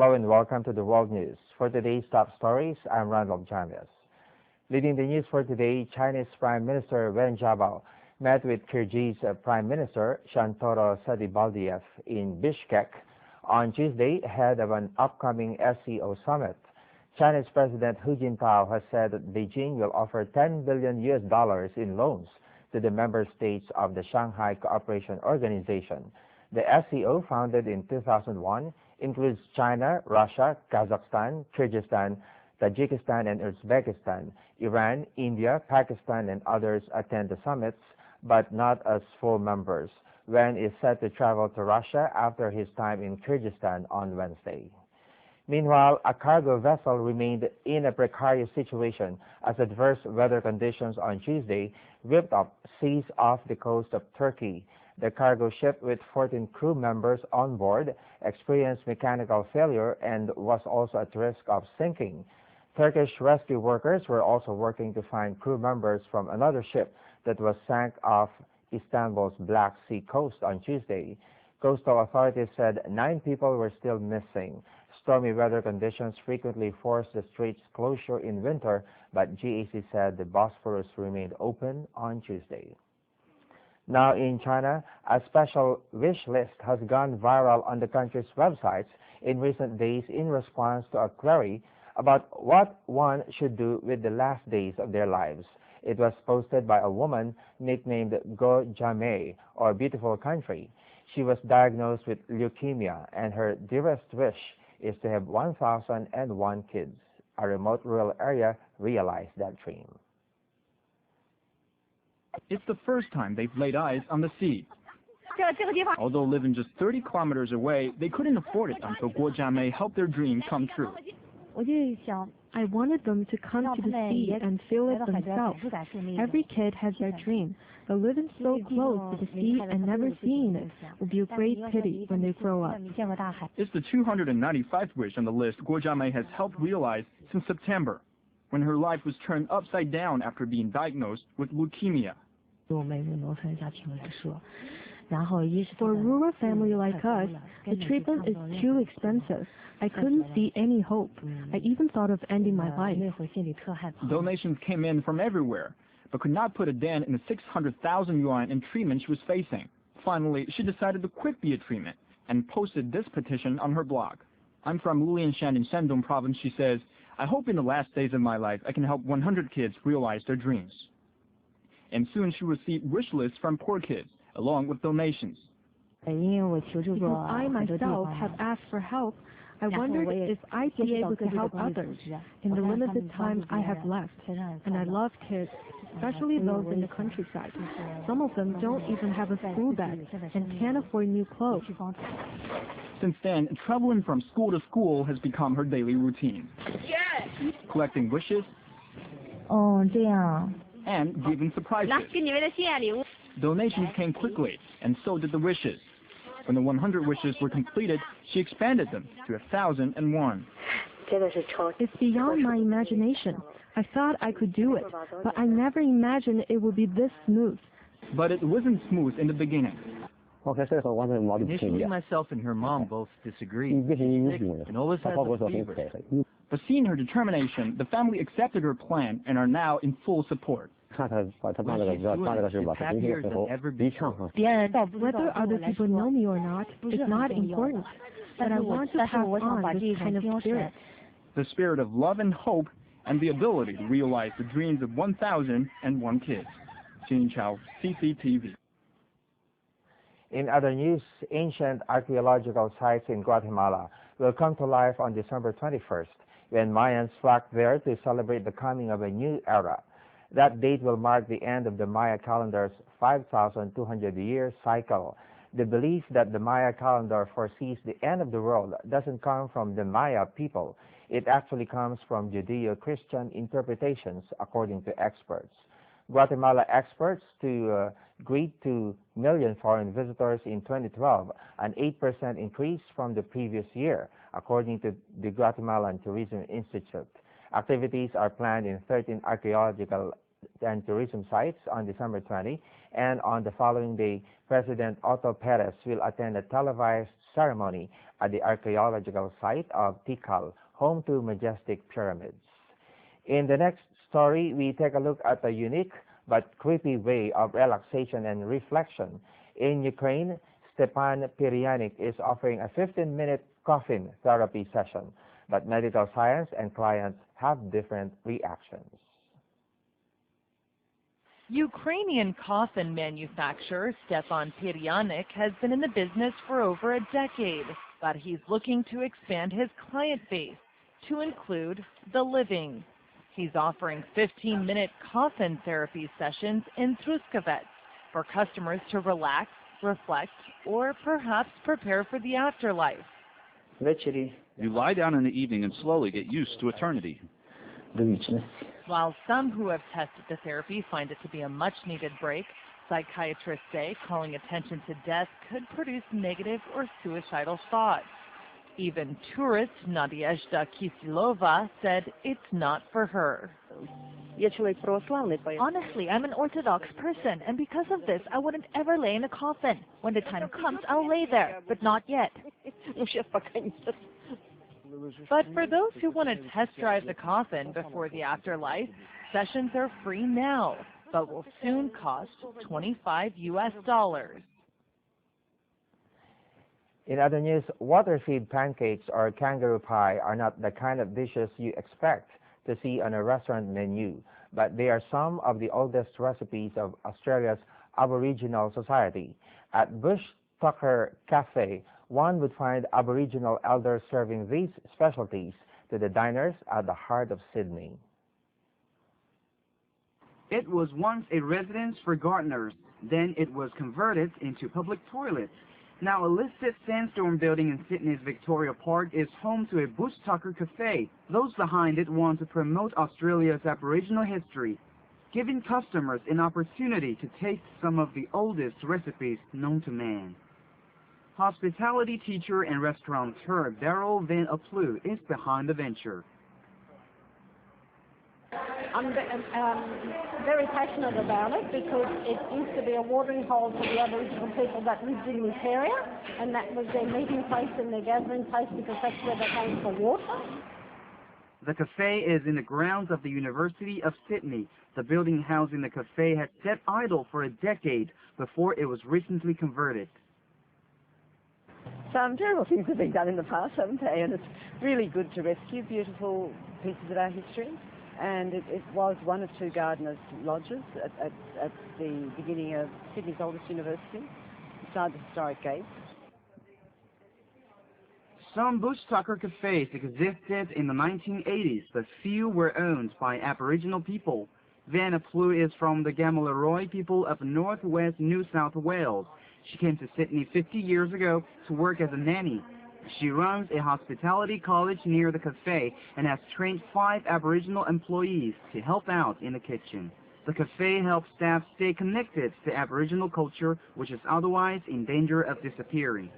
Hello and welcome to the World News. For today's top stories, I'm Randolf Jamias. Leading the news for today, Chinese Prime Minister Wen Jiabao met with Kyrgyz Prime Minister Shantoro Sadibaldiev in Bishkek on Tuesday ahead of an upcoming SCO summit. China's President Hu Jintao has said that Beijing will offer $10 billion in loans to the member states of the Shanghai Cooperation Organization. The SCO, founded in 2001, includes China, Russia, Kazakhstan, Kyrgyzstan, Tajikistan, and Uzbekistan. Iran, India, Pakistan, and others attend the summits, but not as full members. Wen is set to travel to Russia after his time in Kyrgyzstan on Wednesday. Meanwhile, a cargo vessel remained in a precarious situation as adverse weather conditions on Tuesday ripped up seas off the coast of Turkey. The cargo ship with 14 crew members on board experienced mechanical failure and was also at risk of sinking. Turkish rescue workers were also working to find crew members from another ship that was sank off Istanbul's Black Sea coast on Tuesday. Coastal authorities said 9 people were still missing. Stormy weather conditions frequently forced the strait's closure in winter, but GAC said the Bosphorus remained open on Tuesday. Now in China, a special wish list has gone viral on the country's websites in recent days in response to a query about what one should do with the last days of their lives. It was posted by a woman nicknamed Go Jamay, or Beautiful Country. She was diagnosed with leukemia, and her dearest wish is to have 1,001 kids. A remote rural area realized that dream. It's the first time they've laid eyes on the sea. Although living just 30 kilometers away, they couldn't afford it until Guo Jiamei helped their dream come true. I wanted them to come to the sea and feel it themselves. Every kid has their dream, but living so close to the sea and never seeing it would be a great pity when they grow up. It's the 295th wish on the list Guo Jiamei has helped realize since September, when her life was turned upside down after being diagnosed with leukemia. For a rural family like us, the treatment is too expensive. I couldn't see any hope. I even thought of ending my life. Donations came in from everywhere, but could not put a dent in the 600,000 yuan in treatment she was facing. Finally, she decided to quit the treatment and posted this petition on her blog. I'm from Lulianshan in Shandong province, she says. I hope in the last days of my life I can help 100 kids realize their dreams. And soon she received wish lists from poor kids, along with donations. Because I myself have asked for help, I wondered if I'd be able to help others in the limited time I have left. And I love kids, especially those in the countryside. Some of them don't even have a school bag and can't afford new clothes. Since then, traveling from school to school has become her daily routine. Collecting wishes and giving surprises. Donations came quickly, and so did the wishes. When the 100 wishes were completed, she expanded them to 1,001. It's beyond my imagination. I thought I could do it, but I never imagined it would be this smooth. But it wasn't smooth in the beginning. Initially, myself and her mom both disagreed. And always had the fever. But seeing her determination, the family accepted her plan and are now in full support. Whether other people know me or not is not important, but I want to pass on this kind of spirit. The spirit of love and hope and the ability to realize the dreams of 1,001 kids. Jin Chao, CCTV. In other news, ancient archaeological sites in Guatemala will come to life on December 21st, when Mayans flock there to celebrate the coming of a new era. That date will mark the end of the Maya calendar's 5,200-year cycle. The belief that the Maya calendar foresees the end of the world doesn't come from the Maya people. It actually comes from Judeo-Christian interpretations, according to experts. Guatemala experts to greet 2 million foreign visitors in 2012, an 8% increase from the previous year, according to the Guatemalan Tourism Institute. Activities are planned in 13 archaeological and tourism sites on December 20, and on the following day, President Otto Perez will attend a televised ceremony at the archaeological site of Tikal, home to majestic pyramids. In the next story, we take a look at a unique but creepy way of relaxation and reflection. In Ukraine, Stepan Piryanik is offering a 15-minute coffin therapy session, but medical science and clients have different reactions. Ukrainian coffin manufacturer Stepan Piryanik has been in the business for over a decade, but he's looking to expand his client base to include the living. He's offering 15-minute coffin therapy sessions in Truskavets for customers to relax, reflect, or perhaps prepare for the afterlife. You lie down in the evening and slowly get used to eternity. While some who have tested the therapy find it to be a much-needed break, psychiatrists say calling attention to death could produce negative or suicidal thoughts. Even tourist Nadezhda Kisilova said it's not for her. Honestly, I'm an Orthodox person, and because of this, I wouldn't ever lay in a coffin. When the time comes, I'll lay there, but not yet. But for those who want to test drive the coffin before the afterlife, sessions are free now, but will soon cost $25 US. In other news, water-feed pancakes or kangaroo pie are not the kind of dishes you expect to see on a restaurant menu, but they are some of the oldest recipes of Australia's Aboriginal society. At Bush Tucker Cafe, one would find Aboriginal elders serving these specialties to the diners at the heart of Sydney. It was once a residence for gardeners. Then it was converted into public toilets. Now a listed sandstone building in Sydney's Victoria Park is home to a Bush Tucker Cafe. Those behind it want to promote Australia's Aboriginal history, giving customers an opportunity to taste some of the oldest recipes known to man. Hospitality teacher and restaurateur Daryl Van Aplu is behind the venture. I'm very passionate about it because it used to be a watering hole for the Aboriginal people that lived in this area, and that was their meeting place and their gathering place because that's where they came for water. The cafe is in the grounds of the University of Sydney. The building housing the cafe had sat idle for a decade before it was recently converted. Some terrible things have been done in the past, haven't they? And it's really good to rescue beautiful pieces of our history. And it was one of two gardeners' lodges at the beginning of Sydney's oldest university, beside the historic gates. Some Bush Tucker cafes existed in the 1980s, but few were owned by Aboriginal people. Van Aplu is from the Gamilaroi people of northwest New South Wales. She came to Sydney 50 years ago to work as a nanny. She runs a hospitality college near the cafe and has trained 5 Aboriginal employees to help out in the kitchen. The cafe helps staff stay connected to Aboriginal culture, which is otherwise in danger of disappearing.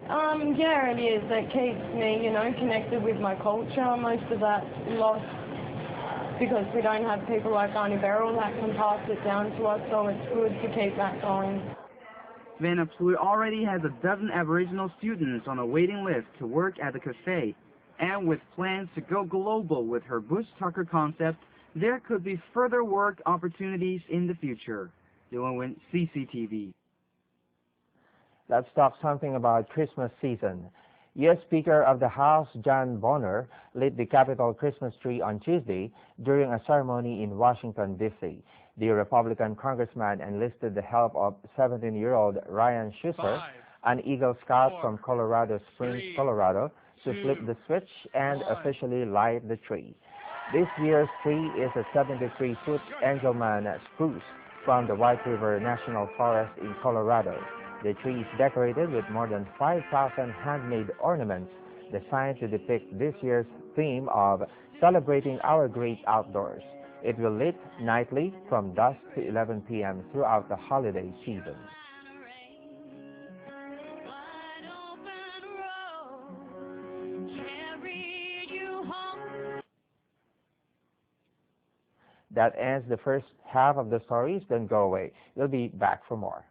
Yeah, it is. It keeps me, connected with my culture. Most of that's lost because we don't have people like Auntie Beryl that can pass it down to us, so it's good to keep that going. Van Aplu already has a dozen Aboriginal students on a waiting list to work at the cafe. And with plans to go global with her Bush Tucker concept, there could be further work opportunities in the future. News1 CCTV. Let's talk something about Christmas season. U.S. Speaker of the House John Boehner lit the Capitol Christmas tree on Tuesday during a ceremony in Washington, D.C. The Republican congressman enlisted the help of 17-year-old Ryan Schuster, an Eagle Scout from Colorado Springs, Colorado, to flip the switch and officially light the tree. This year's tree is a 73-foot Angelman spruce from the White River National Forest in Colorado. The tree is decorated with more than 5,000 handmade ornaments designed to depict this year's theme of celebrating our great outdoors. It will lit nightly from dusk to 11 p.m. throughout the holiday season. That ends the first half of the stories. Don't go away. We'll be back for more.